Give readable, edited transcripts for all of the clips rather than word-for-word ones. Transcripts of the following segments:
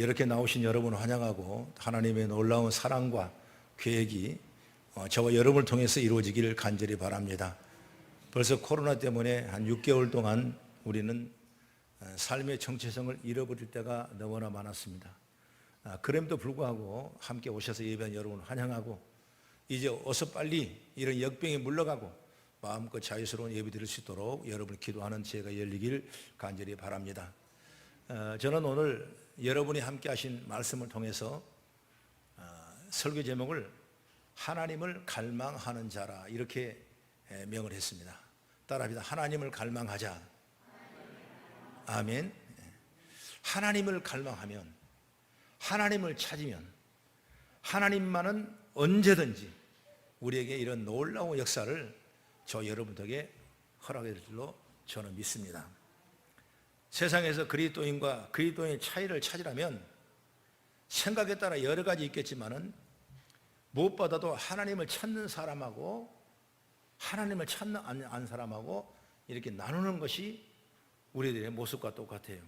이렇게 나오신 여러분을 환영하고 하나님의 놀라운 사랑과 계획이 저와 여러분을 통해서 이루어지기를 간절히 바랍니다. 벌써 코로나 때문에 한 6개월 동안 우리는 삶의 정체성을 잃어버릴 때가 너무나 많았습니다. 그럼에도 불구하고 함께 오셔서 예배한 여러분을 환영하고 이제 어서 빨리 이런 역병이 물러가고 마음껏 자유스러운 예배 드릴 수 있도록 여러분을 기도하는 제가 열리길 간절히 바랍니다. 저는 오늘 여러분이 함께 하신 말씀을 통해서 설교 제목을 하나님을 갈망하는 자라 이렇게 명을 했습니다. 따라합니다. 하나님을 갈망하자. 아멘. 하나님을 갈망하면, 하나님을 찾으면 하나님만은 언제든지 우리에게 이런 놀라운 역사를 저 여러분 덕에 허락해 줄 줄로 저는 믿습니다. 세상에서 그리스도인과 그리스도인의 차이를 찾으려면 생각에 따라 여러 가지 있겠지만은 무엇보다도 하나님을 찾는 사람하고 하나님을 찾는 안 사람하고 이렇게 나누는 것이 우리들의 모습과 똑같아요.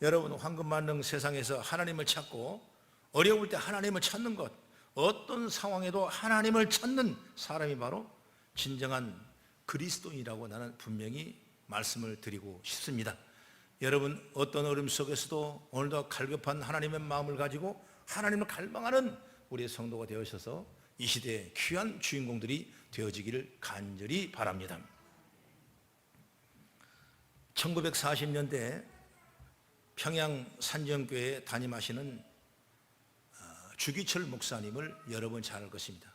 여러분, 황금만능 세상에서 하나님을 찾고 어려울 때 하나님을 찾는 것, 어떤 상황에도 하나님을 찾는 사람이 바로 진정한 그리스도인이라고 나는 분명히 말씀을 드리고 싶습니다. 여러분, 어떤 어려움 속에서도 오늘도 갈급한 하나님의 마음을 가지고 하나님을 갈망하는 우리의 성도가 되어셔서 이 시대의 귀한 주인공들이 되어지기를 간절히 바랍니다. 1940년대 평양 산정교회에 담임하시는 주기철 목사님을 여러분 잘 알 것입니다.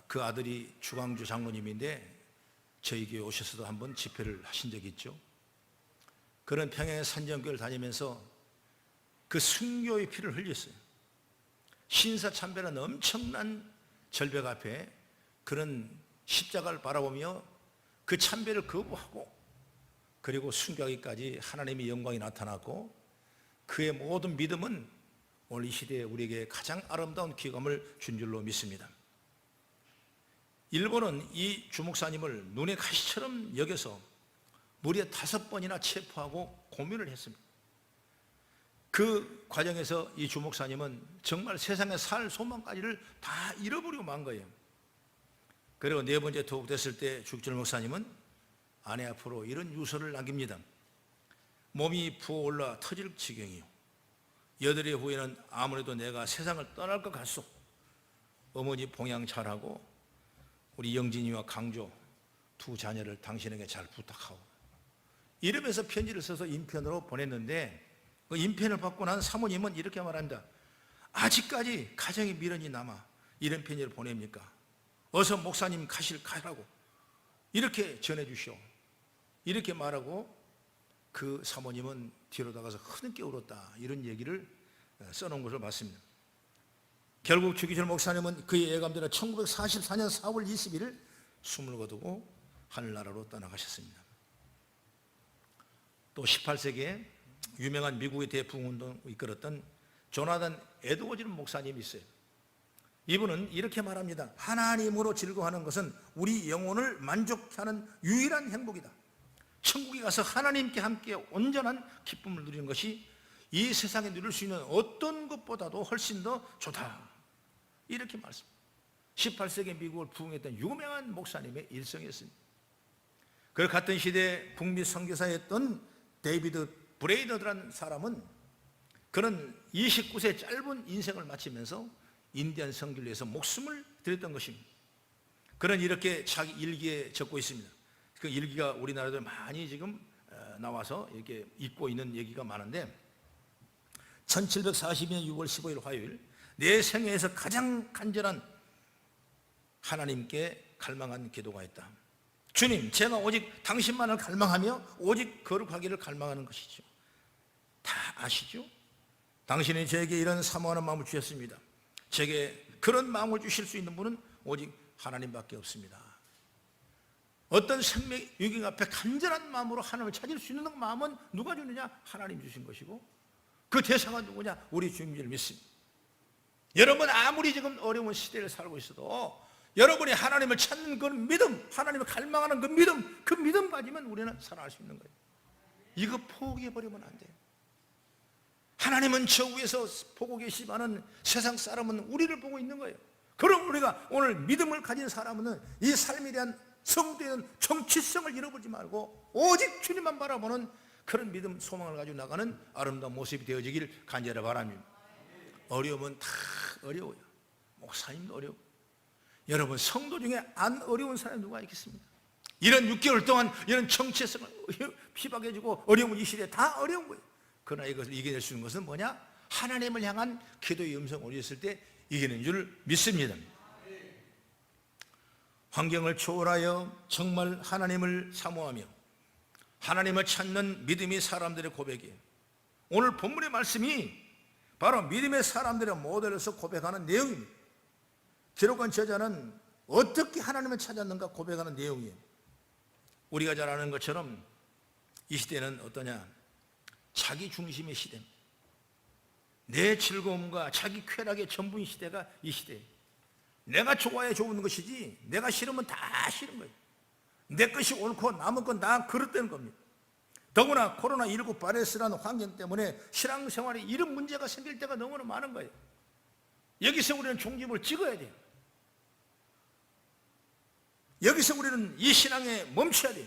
그 아들이 주광주 장로님인데 저희 교회 오셔서도 한번 집회를 하신 적이 있죠. 그런 평양의 산정교회를 다니면서 그 순교의 피를 흘렸어요. 신사참배라는 엄청난 절벽 앞에 그런 십자가를 바라보며 그 참배를 거부하고 그리고 순교하기까지 하나님의 영광이 나타났고 그의 모든 믿음은 오늘 이 시대에 우리에게 가장 아름다운 기감을 준 줄로 믿습니다. 일본은 이 주목사님을 눈의 가시처럼 여겨서 무려 5번이나 체포하고 고문을 했습니다. 그 과정에서 이 주목사님은 정말 세상에 살 소망까지를 다 잃어버리고 만 거예요. 그리고 4번째 투옥됐을 때 주기철 목사님은 아내 앞으로 이런 유서를 남깁니다. 몸이 부어올라 터질 지경이요, 8일 후에는 아무래도 내가 세상을 떠날 것 같소. 어머니 봉양 잘하고 우리 영진이와 강조 2 자녀를 당신에게 잘 부탁하고, 이러면서 편지를 써서 인편으로 보냈는데 그 인편을 받고 난 사모님은 이렇게 말합니다. 아직까지 가정의 미련이 남아 이런 편지를 보냅니까? 어서 목사님 가라고 이렇게 전해주시오. 이렇게 말하고 그 사모님은 뒤로 나가서 흐느껴 울었다, 이런 얘기를 써놓은 것을 봤습니다. 결국 주기철 목사님은 그의 예감대로 1944년 4월 20일 숨을 거두고 하늘나라로 떠나가셨습니다. 또 18세기에 유명한 미국의 대부흥운동을 이끌었던 조나단 에드워즈 목사님이 있어요. 이분은 이렇게 말합니다. 하나님으로 즐거워하는 것은 우리 영혼을 만족케 하는 유일한 행복이다. 천국에 가서 하나님께 함께 온전한 기쁨을 누리는 것이 이 세상에 누릴 수 있는 어떤 것보다도 훨씬 더 좋다, 이렇게 말씀. 18세기 미국을 부흥했던 유명한 목사님의 일성이었습니다. 그 같은 시대에 북미 선교사였던 데이비드 브레이더라는 사람은 그는 29세 짧은 인생을 마치면서 인디안 선교를 위해서 목숨을 드렸던 것입니다. 그는 이렇게 자기 일기에 적고 있습니다. 그 일기가 우리나라도 많이 지금 나와서 이렇게 읽고 있는 얘기가 많은데, 1742년 6월 15일 화요일, 내 생애에서 가장 간절한 하나님께 갈망한 기도가 있다. 주님, 제가 오직 당신만을 갈망하며 오직 거룩하기를 갈망하는 것이죠. 다 아시죠? 당신이 저에게 이런 사모하는 마음을 주셨습니다. 제게 그런 마음을 주실 수 있는 분은 오직 하나님밖에 없습니다. 어떤 생명 위기 앞에 간절한 마음으로 하나님을 찾을 수 있는 마음은 누가 주느냐? 하나님 주신 것이고, 그 대상은 누구냐? 우리 주님을 믿습니다. 여러분, 아무리 지금 어려운 시대를 살고 있어도 여러분이 하나님을 찾는 그 믿음, 하나님을 갈망하는 그 믿음 가지면 우리는 살아갈 수 있는 거예요. 이거 포기해버리면 안 돼요. 하나님은 저 위에서 보고 계시지만은 세상 사람은 우리를 보고 있는 거예요. 그럼 우리가 오늘 믿음을 가진 사람은 이 삶에 대한 성도에 대한 정치성을 잃어버리지 말고 오직 주님만 바라보는 그런 믿음, 소망을 가지고 나가는 아름다운 모습이 되어지길 간절히 바랍니다. 어려움은 다 어려워요. 목사님도 어려워. 여러분, 성도 중에 안 어려운 사람이 누가 있겠습니까? 이런 6개월 동안 이런 정체성을 피박해주고 어려운 이 시대에 다 어려운 거예요. 그러나 이것을 이겨낼 수 있는 것은 뭐냐? 하나님을 향한 기도의 음성을 올렸을 때 이기는 줄 믿습니다. 환경을 초월하여 정말 하나님을 사모하며 하나님을 찾는 믿음이 사람들의 고백이에요. 오늘 본문의 말씀이 바로 믿음의 사람들의 모델에서 고백하는 내용입니다. 기록한 저자는 어떻게 하나님을 찾았는가 고백하는 내용이에요. 우리가 잘 아는 것처럼 이 시대는 어떠냐? 자기 중심의 시대입니다. 내 즐거움과 자기 쾌락의 전부인 시대가 이 시대예요. 내가 좋아야 좋은 것이지 내가 싫으면 다 싫은 거예요. 내 것이 옳고 남의 건 다 그릇되는 겁니다. 더구나 코로나19 바이러스라는 환경 때문에 신앙생활에 이런 문제가 생길 때가 너무나 많은 거예요. 여기서 우리는 종집을 찍어야 돼요. 여기서 우리는 이 신앙에 멈춰야 돼요.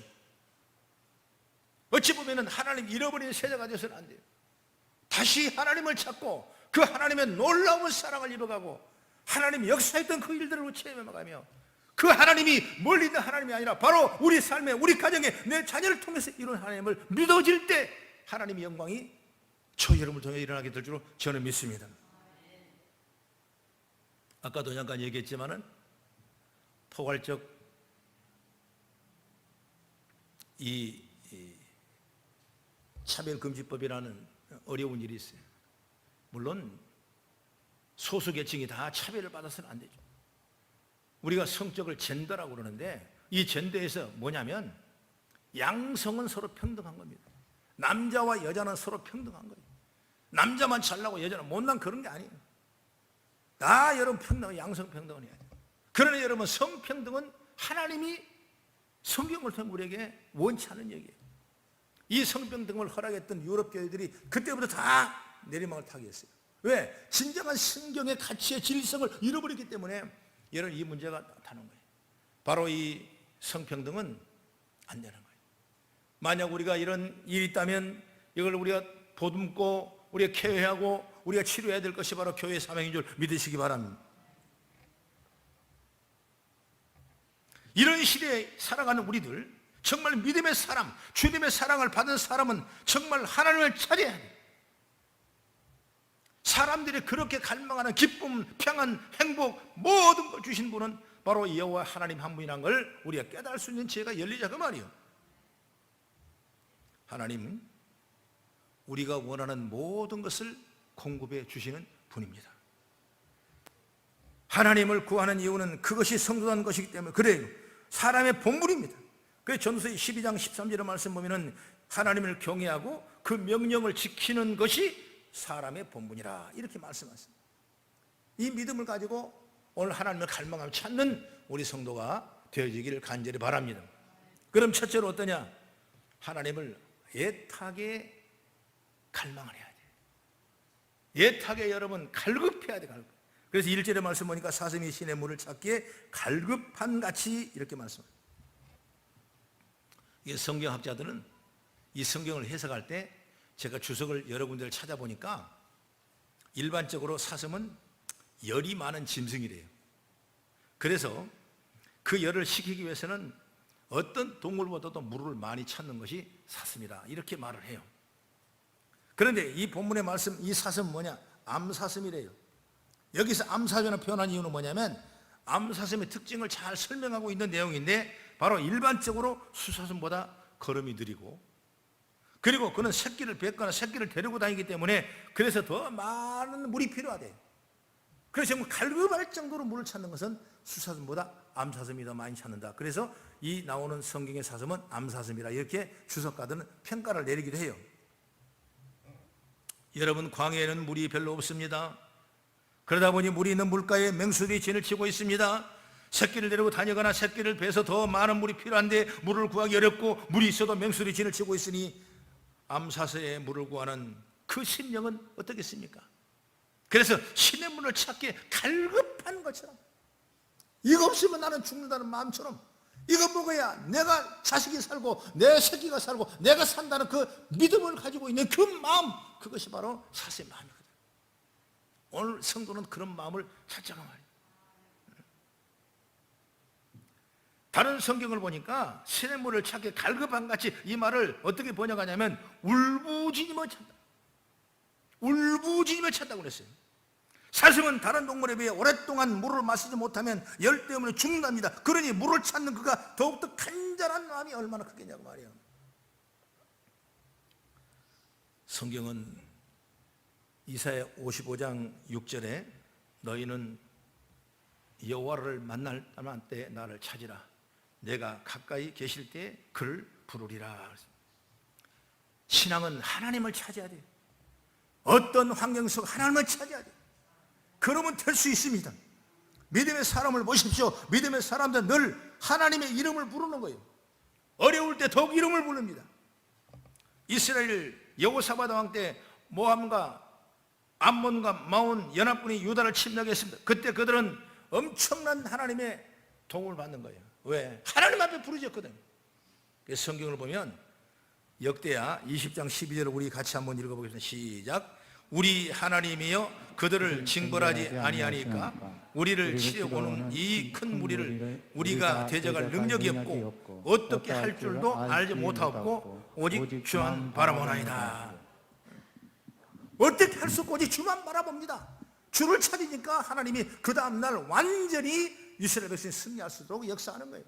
어찌 보면 하나님 잃어버린 세대가 되어서는 안 돼요. 다시 하나님을 찾고 그 하나님의 놀라운 사랑을 입어가고 하나님이 역사했던 그 일들을 체험해가며 그 하나님이 멀리 있는 하나님이 아니라 바로 우리 삶에, 우리 가정에, 내 자녀를 통해서 이룬 하나님을 믿어질 때 하나님의 영광이 저 여러분을 통해 일어나게 될 줄로 저는 믿습니다. 아까도 잠깐 얘기했지만은 포괄적 이 차별금지법이라는 어려운 일이 있어요. 물론 소수계층이 다 차별을 받아서는 안 되죠. 우리가 성적을 젠더라고 그러는데 이 젠더에서 뭐냐면 양성은 서로 평등한 겁니다. 남자와 여자는 서로 평등한 거예요. 남자만 잘나고 여자는 못난 그런 게 아니에요. 다 여러분 평등, 양성평등을 해야 돼요. 그러나 여러분, 성평등은 하나님이 성경을 통해 우리에게 원치 않은 얘기예요. 이 성평등을 허락했던 유럽 교회들이 그때부터 다 내리막을 타게 했어요. 왜? 진정한 성경의 가치의 질성을 잃어버렸기 때문에 여러분 이 문제가 나타나는 거예요. 바로 이 성평등은 안 되는 거예요. 만약 우리가 이런 일이 있다면 이걸 우리가 보듬고 우리가 케어하고 우리가 치료해야 될 것이 바로 교회의 사명인 줄 믿으시기 바랍니다. 이런 시대에 살아가는 우리들, 정말 믿음의 사람, 주님의 사랑을 받은 사람은 정말 하나님을 찾아야 돼요. 사람들이 그렇게 갈망하는 기쁨, 평안, 행복 모든 걸 주신 분은 바로 여호와 하나님 한 분이라는 걸 우리가 깨달을 수 있는 지혜가 열리자 그 말이에요. 하나님은 우리가 원하는 모든 것을 공급해 주시는 분입니다. 하나님을 구하는 이유는 그것이 성도한 것이기 때문에 그래요. 사람의 본분입니다. 그래서 전도서 12장 13절의 말씀 보면은 하나님을 경외하고 그 명령을 지키는 것이 사람의 본분이라 이렇게 말씀하셨습니다. 이 믿음을 가지고 오늘 하나님을 갈망하며 찾는 우리 성도가 되어지기를 간절히 바랍니다. 그럼 첫째로 어떠냐? 하나님을 애타게 갈망을 해야 돼요. 애타게 여러분 갈급해야 돼요. 갈급. 그래서 1절의 말씀 보니까 사슴이 신의 물을 찾기에 갈급한 같이 이렇게 말씀합니다. 이 성경학자들은 이 성경을 해석할 때 제가 주석을 여러 군데를 찾아보니까 일반적으로 사슴은 열이 많은 짐승이래요. 그래서 그 열을 식히기 위해서는 어떤 동물보다도 물을 많이 찾는 것이 사슴이다 이렇게 말을 해요. 그런데 이 본문의 말씀, 이 사슴은 뭐냐? 암사슴이래요. 여기서 암사슴이라는 표현한 이유는 뭐냐면 암사슴의 특징을 잘 설명하고 있는 내용인데 바로 일반적으로 수사슴보다 걸음이 느리고 그리고 그는 새끼를 뱉거나 새끼를 데리고 다니기 때문에 그래서 더 많은 물이 필요하대요. 그래서 정말 갈급할 정도로 물을 찾는 것은 수사슴보다 암사슴이 더 많이 찾는다. 그래서 이 나오는 성경의 사슴은 암사슴이라 이렇게 주석가들은 평가를 내리기도 해요. 여러분, 광야에는 물이 별로 없습니다. 그러다 보니 물이 있는 물가에 맹수들이 진을 치고 있습니다. 새끼를 데리고 다니거나 새끼를 베서 더 많은 물이 필요한데 물을 구하기 어렵고 물이 있어도 맹수들이 진을 치고 있으니 암사슴의 물을 구하는 그 심령은 어떻겠습니까? 그래서 신의 문을 찾기에 갈급한 것처럼, 이거 없으면 나는 죽는다는 마음처럼, 이거 먹어야 내가 자식이 살고 내 새끼가 살고 내가 산다는 그 믿음을 가지고 있는 그 마음, 그것이 바로 사수의 마음이거든. 오늘 성도는 그런 마음을 찾자고 말이에요. 다른 성경을 보니까 신의 문을 찾기 갈급한 같이, 이 말을 어떻게 번역하냐면 울부짖으며 찾다, 울부짖으며 찾다고 그랬어요. 사슴은 다른 동물에 비해 오랫동안 물을 마시지 못하면 열 때문에 죽는답니다. 그러니 물을 찾는 그가 더욱더 간절한 마음이 얼마나 크겠냐고 말이에요. 성경은 이사야 55장 6절에 너희는 여호와를 만날 때 나를 찾으라, 내가 가까이 계실 때 그를 부르리라. 신앙은 하나님을 찾아야 돼요. 어떤 환경 속 하나님을 찾아야 돼요. 그러면 될 수 있습니다. 믿음의 사람을 보십시오. 믿음의 사람들은 늘 하나님의 이름을 부르는 거예요. 어려울 때 더욱 이름을 부릅니다. 이스라엘 여호사밧 왕 때 모함과 암몬과 마온 연합군이 유다를 침략했습니다. 그때 그들은 엄청난 하나님의 도움을 받는 거예요. 왜? 하나님 앞에 부르짖었거든요. 그래서 성경을 보면 역대하 20장 12절을 우리 같이 한번 읽어보겠습니다. 시작. 우리 하나님이여 그들을 징벌하지 아니하니까 우리를 치려고는 이 큰 무리를 우리가 대적할 능력이 없고 어떻게 할 줄도 알지 못하고 오직 주만 바라보나이다. 어떻게 할 수 없고 오직 주만 바라봅니다. 주를 찾으니까 하나님이 그 다음날 완전히 이스라엘 백성이 승리할 수 있도록 역사하는 거예요.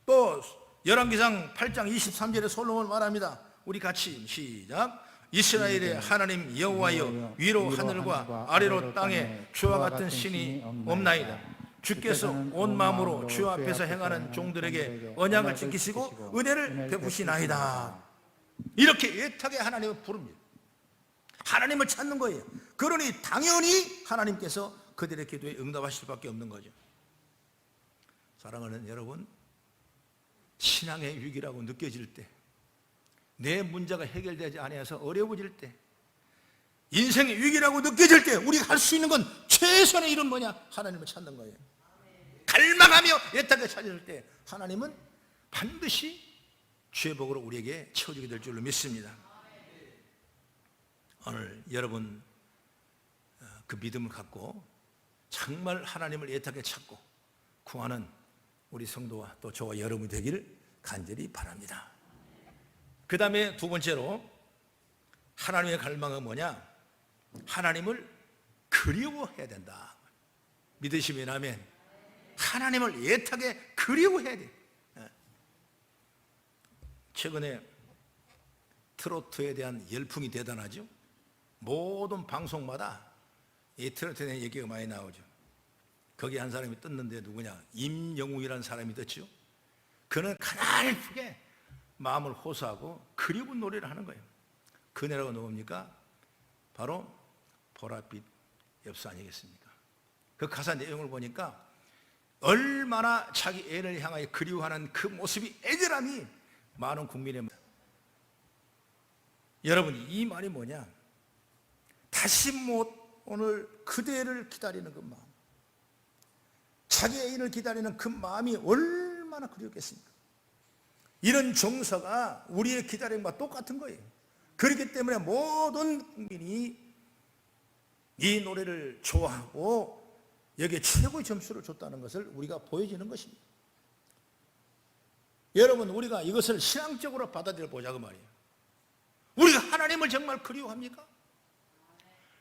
또 열왕기상 8장 23절에 솔로몬 말합니다. 우리 같이 시작. 이스라엘의 하나님 여호와여 위로 하늘과 아래로 땅에 주와 같은 신이 없나이다. 주께서 온 마음으로 주 앞에서 행하는 종들에게 언약을 지키시고 은혜를 베푸시나이다. 이렇게 애타게 하나님을 부릅니다. 하나님을 찾는 거예요. 그러니 당연히 하나님께서 그들의 기도에 응답하실 수밖에 없는 거죠. 사랑하는 여러분, 신앙의 위기라고 느껴질 때, 내 문제가 해결되지 않아서 어려워질 때, 인생의 위기라고 느껴질 때 우리가 할 수 있는 건 최선의 일은 뭐냐? 하나님을 찾는 거예요. 갈망하며 애타게 찾을 때 하나님은 반드시 주의 복으로 우리에게 채워주게 될 줄로 믿습니다. 오늘 여러분 그 믿음을 갖고 정말 하나님을 애타게 찾고 구하는 우리 성도와 또 저와 여러분이 되기를 간절히 바랍니다. 그 다음에 두 번째로 하나님의 갈망은 뭐냐? 하나님을 그리워해야 된다. 믿으시면 아멘. 하나님을 애타게 그리워해야 돼. 최근에 트로트에 대한 열풍이 대단하죠. 모든 방송마다 이 트로트에 대한 얘기가 많이 나오죠. 거기 한 사람이 떴는데 누구냐? 임영웅이라는 사람이 떴죠. 그는 가난하게 마음을 호소하고 그리운 노래를 하는 거예요. 그 노래가 뭡니까? 바로 보랏빛 엽서 아니겠습니까? 그 가사 내용을 보니까 얼마나 자기 애를 향하여 그리워하는 그 모습이 애절함이 많은 국민의, 여러분 이 말이 뭐냐? 다시 못 오늘 그대를 기다리는 그 마음, 자기 애인을 기다리는 그 마음이 얼마나 그리웠겠습니까? 이런 정서가 우리의 기다림과 똑같은 거예요. 그렇기 때문에 모든 국민이 이 노래를 좋아하고 여기에 최고의 점수를 줬다는 것을 우리가 보여지는 것입니다. 여러분, 우리가 이것을 신앙적으로 받아들여 보자고 말이에요. 우리가 하나님을 정말 그리워합니까?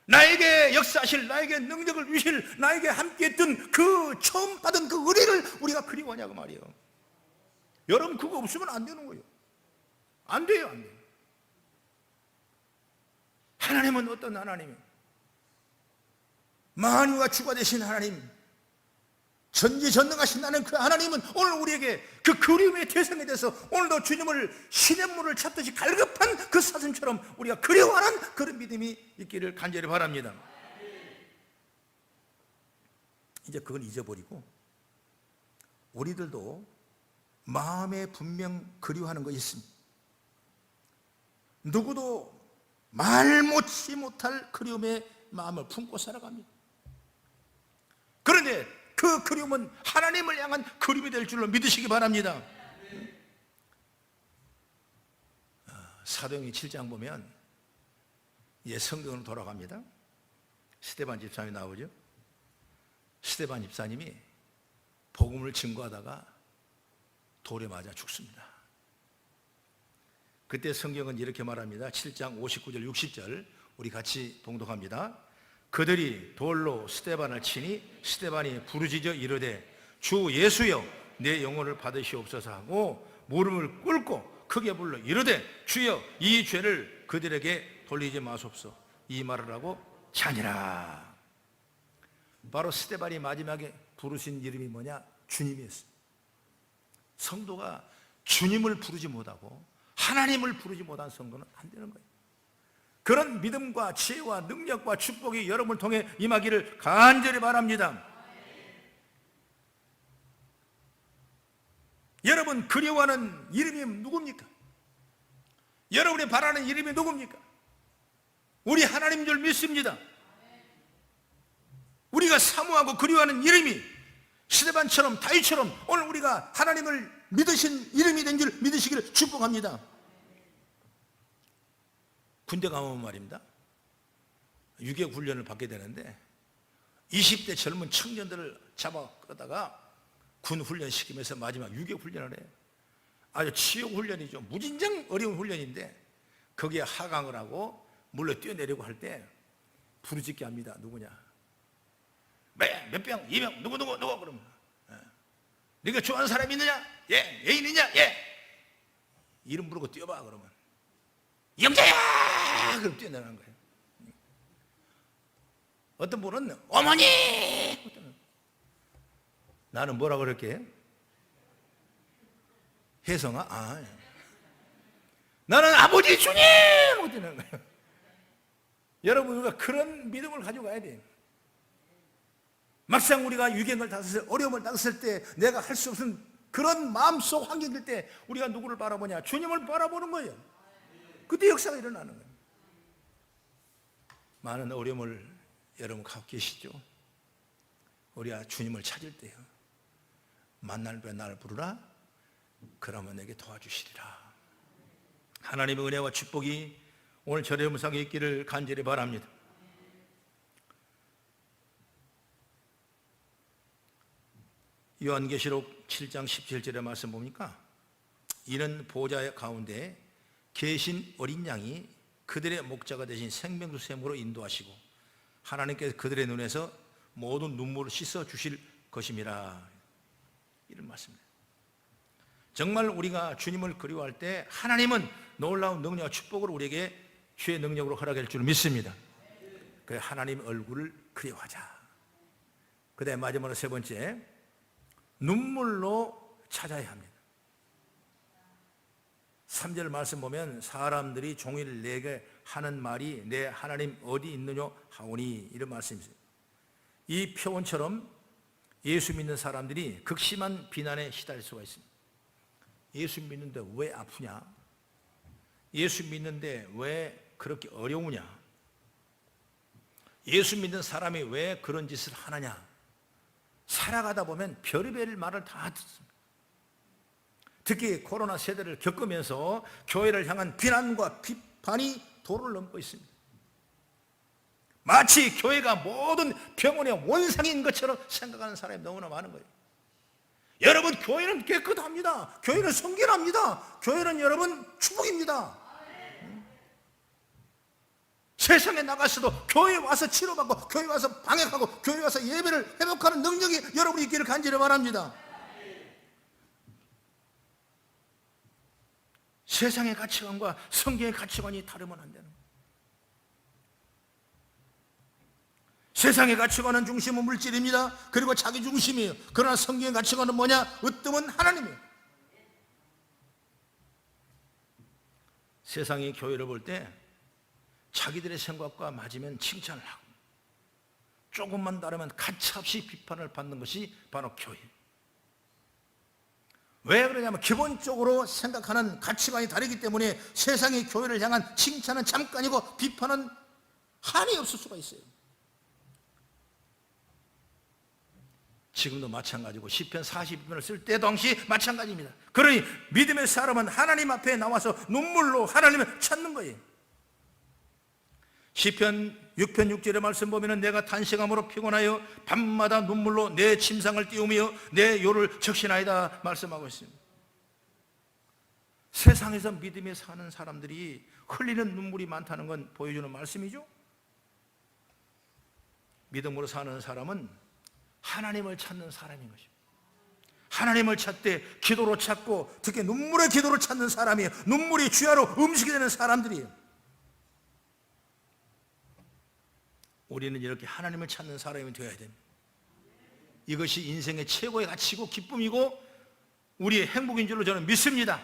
나에게 역사하실, 나에게 능력을 주실, 나에게 함께했던 그 처음 받은 그 은혜를 우리가 그리워하냐고 말이에요. 여러분 그거 없으면 안 되는 거예요. 안 돼요, 안 돼요. 하나님은 어떤 하나님이에요? 만유가 주가 되신 하나님, 전지전능하신 나는 그 하나님은 오늘 우리에게 그 그리움의 대상이 돼서 오늘도 주님을 신의 문을 찾듯이 갈급한 그 사슴처럼 우리가 그리워하는 그런 믿음이 있기를 간절히 바랍니다. 이제 그건 잊어버리고 우리들도 마음에 분명 그리워하는 것이 있습니다. 누구도 말 못지 못할 그리움의 마음을 품고 살아갑니다. 그런데 그 그리움은 하나님을 향한 그리움이 될 줄로 믿으시기 바랍니다. 사도행전 7장 보면 성경으로 돌아갑니다. 스데반 집사님이 나오죠. 스데반 집사님이 복음을 증거하다가 돌에 맞아 죽습니다. 그때 성경은 이렇게 말합니다. 7장 59절 60절 우리 같이 봉독합니다. 그들이 돌로 스데반을 치니 스데반이 부르짖어 이르되 주 예수여 내 영혼을 받으시옵소서 하고 무릎을 꿇고 크게 불러 이르되 주여 이 죄를 그들에게 돌리지 마소서. 이 말을 하고 자니라. 바로 스데반이 마지막에 부르신 이름이 뭐냐? 주님이었어요. 성도가 주님을 부르지 못하고 하나님을 부르지 못한 성도는 안 되는 거예요. 그런 믿음과 지혜와 능력과 축복이 여러분을 통해 임하기를 간절히 바랍니다. 여러분 그리워하는 이름이 누굽니까? 여러분이 바라는 이름이 누굽니까? 우리 하나님인 줄 믿습니다. 우리가 사모하고 그리워하는 이름이 스데반처럼 다윗처럼 오늘 우리가 하나님을 믿으신 이름이 된 줄 믿으시기를 축복합니다. 군대 가면 말입니다. 유격 훈련을 받게 되는데 20대 젊은 청년들을 잡아 끌다가 군 훈련 시키면서 마지막 유격 훈련을 해요. 아주 치욕 훈련이죠. 무진장 어려운 훈련인데 거기에 하강을 하고 물로 뛰어내리고 할 때 부르짖게 합니다. 누구냐? 몇 병, 2병, 누구 그러면 네가 좋아하는 사람이 있느냐? 예. 애인이냐? 예. 이름 부르고 뛰어봐 그러면 영자야! 그럼 뛰어내리는 거예요. 어떤 분은 어머니! 나는 뭐라 그럴게? 혜성아? 나는 아버지 주님! 하고 뛰는 거예요. 여러분 우리가 그런 믿음을 가지고 가야 돼요. 막상 우리가 유경을 당했을 때, 어려움을 당했을 때, 내가 할 수 없는 그런 마음속 환경일 때 우리가 누구를 바라보냐? 주님을 바라보는 거예요. 그때 역사가 일어나는 거예요. 많은 어려움을 여러분 갖고 계시죠? 우리가 주님을 찾을 때요, 만날 때 나를 부르라 그러면 내게 도와주시리라. 하나님의 은혜와 축복이 오늘 저의 음성에 있기를 간절히 바랍니다. 요한계시록 7장 17절의 말씀 봅니까? 이는 보좌 가운데 계신 어린 양이 그들의 목자가 되신 생명수 샘으로 인도하시고 하나님께서 그들의 눈에서 모든 눈물을 씻어 주실 것임이라. 이런 말씀입니다. 정말 우리가 주님을 그리워할 때 하나님은 놀라운 능력과 축복을 우리에게 주의 능력으로 허락할 줄 믿습니다. 그래 하나님 얼굴을 그리워하자. 그 다음에 마지막으로 세 번째, 눈물로 찾아야 합니다. 3절 말씀 보면 사람들이 종일 내게 하는 말이 내 하나님 어디 있느냐 하오니, 이런 말씀이세요. 이 표현처럼 예수 믿는 사람들이 극심한 비난에 시달릴 수가 있습니다. 예수 믿는데 왜 아프냐? 예수 믿는데 왜 그렇게 어려우냐? 예수 믿는 사람이 왜 그런 짓을 하느냐? 살아가다 보면 별의별 말을 다 듣습니다. 특히 코로나 세대를 겪으면서 교회를 향한 비난과 비판이 도를 넘고 있습니다. 마치 교회가 모든 병원의 원상인 것처럼 생각하는 사람이 너무나 많은 거예요. 여러분, 교회는 깨끗합니다. 교회는 성결합니다. 교회는 여러분 축복입니다. 세상에 나가서도 교회에 와서 치료받고 교회에 와서 방역하고 교회에 와서 예배를 회복하는 능력이 여러분이 있기를 간절히 바랍니다. 세상의 가치관과 성경의 가치관이 다르면 안 되는 거예요. 세상의 가치관은 중심은 물질입니다. 그리고 자기 중심이에요. 그러나 성경의 가치관은 뭐냐? 으뜸은 하나님이에요. 세상이 교회를 볼 때 자기들의 생각과 맞으면 칭찬을 하고 조금만 다르면 가차없이 비판을 받는 것이 바로 교회. 왜 그러냐면 기본적으로 생각하는 가치관이 다르기 때문에 세상의 교회를 향한 칭찬은 잠깐이고 비판은 한이 없을 수가 있어요. 지금도 마찬가지고 시편 42편을 쓸 때 당시 마찬가지입니다. 그러니 믿음의 사람은 하나님 앞에 나와서 눈물로 하나님을 찾는 거예요. 시편 6편 6절의 말씀 보면 내가 탄식함으로 피곤하여 밤마다 눈물로 내 침상을 띄우며 내 요를 적시나이다 말씀하고 있습니다. 세상에서 믿음에 사는 사람들이 흘리는 눈물이 많다는 건 보여주는 말씀이죠. 믿음으로 사는 사람은 하나님을 찾는 사람인 것입니다. 하나님을 찾되 기도로 찾고 특히 눈물의 기도로 찾는 사람이에요. 눈물이 주야로 음식이 되는 사람들이에요. 우리는 이렇게 하나님을 찾는 사람이 되어야 됩니다. 이것이 인생의 최고의 가치고 기쁨이고 우리의 행복인 줄로 저는 믿습니다.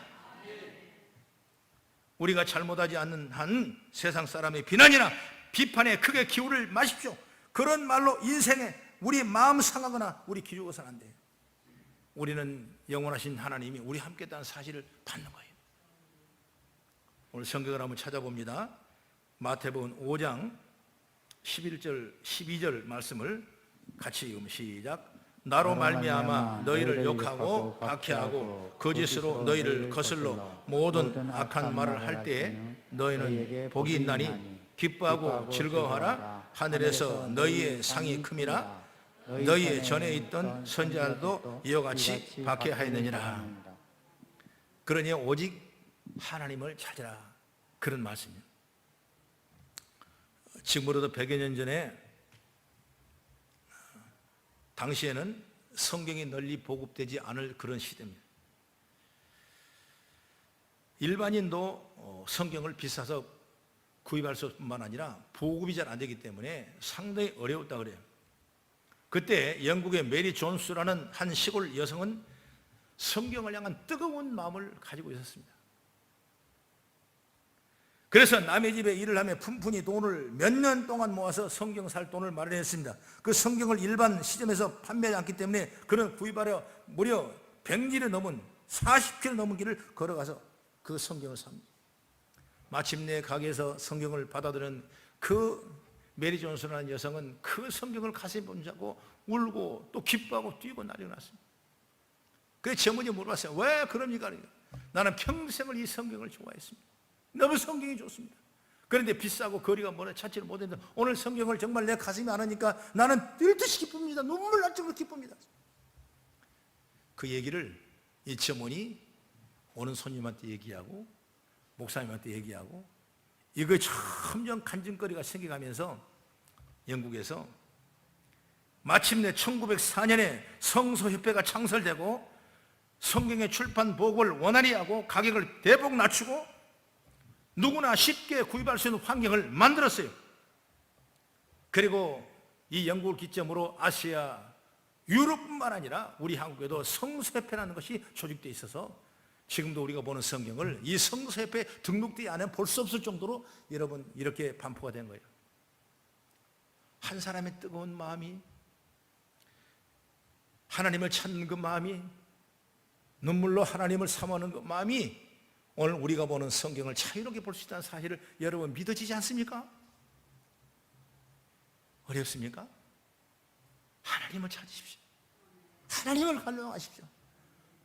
우리가 잘못하지 않는 한 세상 사람의 비난이나 비판에 크게 기울을 마십시오. 그런 말로 인생에 우리 마음 상하거나 우리 기죽어서는 안 돼요. 우리는 영원하신 하나님이 우리 함께 있다는 사실을 받는 거예요. 오늘 성경을 한번 찾아봅니다. 마태복음 5장 11절 12절 말씀을 같이 읽으면 시작. 나로 말미암아 너희를 욕하고 박해하고 거짓으로 너희를 거슬러 모든 악한 말을 할 때에 너희는 복이 있나니 기뻐하고 즐거워하라. 하늘에서 너희의 상이 큼이라. 너희의 전에 있던 선지자들도 이와 같이 박해하였느니라. 그러니 오직 하나님을 찾으라, 그런 말씀입니다. 지금으로부터 100여 년 전에 당시에는 성경이 널리 보급되지 않을 그런 시대입니다. 일반인도 성경을 비싸서 구입할 수 뿐만 아니라 보급이 잘 안 되기 때문에 상당히 어려웠다 그래요. 그때 영국의 메리 존스라는 한 시골 여성은 성경을 향한 뜨거운 마음을 가지고 있었습니다. 그래서 남의 집에 일을 하며 푼푼히 돈을 몇 년 동안 모아서 성경 살 돈을 마련했습니다. 그 성경을 일반 시점에서 판매하지 않기 때문에 그는 구입하려 무려 100리를 넘은 40km 넘은 길을 걸어가서 그 성경을 삽니다. 마침내 가게에서 성경을 받아들은 그 메리 존슨이라는 여성은 그 성경을 가슴에 붙잡고 울고 또 기뻐하고 뛰고 난리가 났습니다. 그래서 어머니 물어봤어요. 왜 그럽니까? 나는 평생을 이 성경을 좋아했습니다. 너무 성경이 좋습니다. 그런데 비싸고 거리가 멀어 찾지를 못했는데 오늘 성경을 정말 내 가슴에 안으니까 나는 뛸듯이 기쁩니다. 눈물 날 정도로 기쁩니다. 그 얘기를 이 어머니 오는 손님한테 얘기하고 목사님한테 얘기하고 이거 점점 간증거리가 생겨가면서 영국에서 마침내 1904년에 성서협회가 창설되고 성경의 출판 보급을 원활히 하고 가격을 대폭 낮추고 누구나 쉽게 구입할 수 있는 환경을 만들었어요. 그리고 이 영국을 기점으로 아시아, 유럽뿐만 아니라 우리 한국에도 성서협회라는 것이 조직되어 있어서 지금도 우리가 보는 성경을 이 성서협회에 등록되지 않으면 볼 수 없을 정도로 여러분 이렇게 반포가 된 거예요. 한 사람의 뜨거운 마음이, 하나님을 찾는 그 마음이, 눈물로 하나님을 사모하는 그 마음이 오늘 우리가 보는 성경을 자유롭게 볼 수 있다는 사실을 여러분 믿어지지 않습니까? 어렵습니까? 하나님을 찾으십시오. 하나님을 갈망하십시오.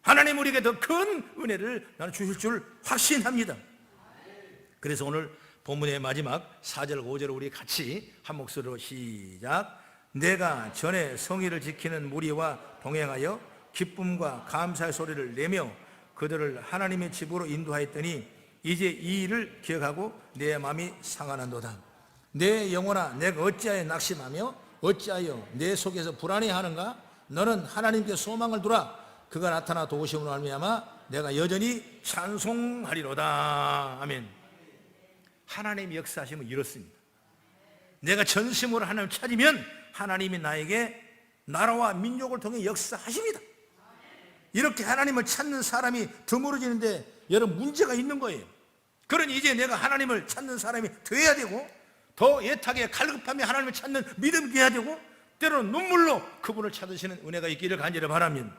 하나님 우리에게 더 큰 은혜를 나는 주실 줄 확신합니다. 그래서 오늘 본문의 마지막 4절 5절을 우리 같이 한 목소리로 시작. 내가 전에 성의를 지키는 무리와 동행하여 기쁨과 감사의 소리를 내며 그들을 하나님의 집으로 인도하였더니 이제 이 일을 기억하고 내 마음이 상하는도다. 내 영혼아 내가 어찌하여 낙심하며 어찌하여 내 속에서 불안해하는가? 너는 하나님께 소망을 두라. 그가 나타나 도우심으로 말미암아 내가 여전히 찬송하리로다. 아멘. 하나님이 역사하시면 이렇습니다. 내가 전심으로 하나님을 찾으면 하나님이 나에게 나라와 민족을 통해 역사하십니다. 이렇게 하나님을 찾는 사람이 드물어지는데 여러분 문제가 있는 거예요. 그러니 이제 내가 하나님을 찾는 사람이 되어야 되고 더 애타게 갈급하며 하나님을 찾는 믿음이 되어야 되고 때로는 눈물로 그분을 찾으시는 은혜가 있기를 간절히 바랍니다.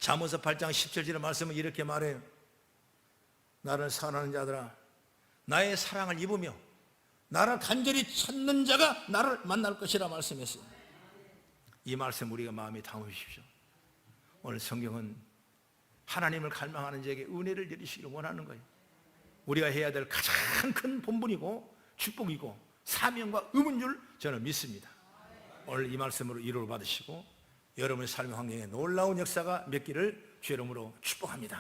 잠언서 8장 17절의 말씀은 이렇게 말해요. 나를 사랑하는 자들아, 나의 사랑을 입으며 나를 간절히 찾는 자가 나를 만날 것이라 말씀했어요. 이 말씀 우리가 마음에 담으십시오. 오늘 성경은 하나님을 갈망하는 자에게 은혜를 내리시기를 원하는 거예요. 우리가 해야 될 가장 큰 본분이고 축복이고 사명과 의무인 줄 저는 믿습니다. 오늘 이 말씀으로 위로를 받으시고 여러분의 삶의 환경에 놀라운 역사가 맺기를 주의 이름으로 축복합니다.